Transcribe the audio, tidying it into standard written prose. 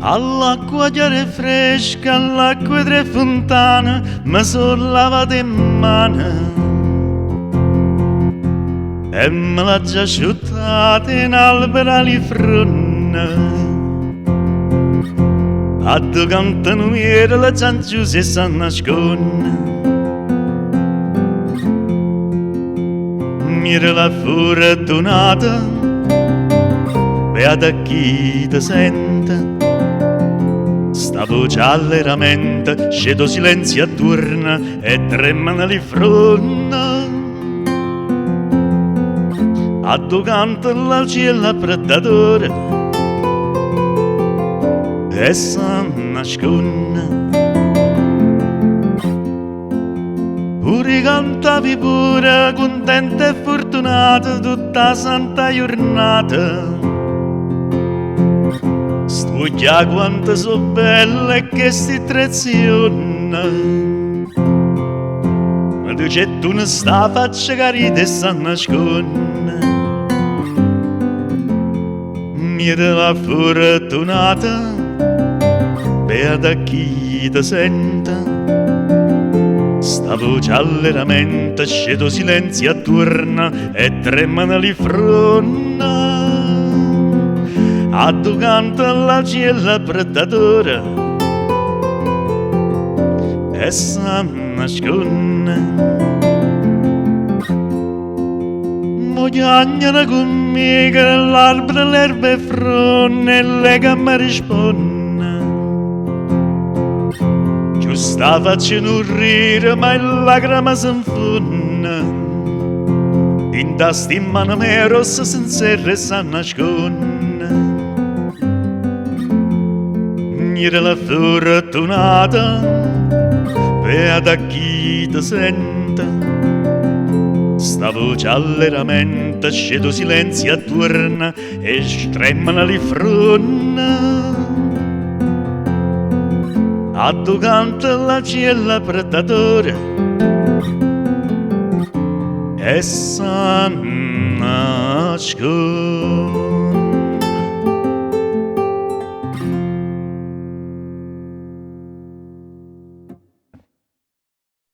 All'acqua chiara e fresca, all'acqua tre fontane, mi sono lavato in mano e me l'ha già asciuttata in albera li frunne. A due cantano era la Giangiuse e San nasconde. Mira la fortunata, beata chi ti sente. Sta voce alleramente, scedo silenzio attorno e tremano le fronte. A due canta la ciela predatore e si nasconde. Pure cantavi pure, contenta e fortunata, tutta la santa giornata. Studia quanto so belle che sti trezione. Ma tu c'è tu non sta faccia carita e sta nasconde. Mira la fortunata, beata chi ti sente. Sta voce alleramente, scedo silenzio attorno e tremano le fronte. A due canta la ciela predatore e si nasconde. Mogliagnano con me che l'albero, l'erba e fronne e lei che mi risponde. Giusta faccio rire ma il lacrima si infonde. In testa in mano me rossa sincera e si nasconde. Mira la fortunata, beata chi ti sente. Sta voce alleramente, scedo silenzio attorno e stremmano le fronte. A due canta la ciela predatore e si nasconde.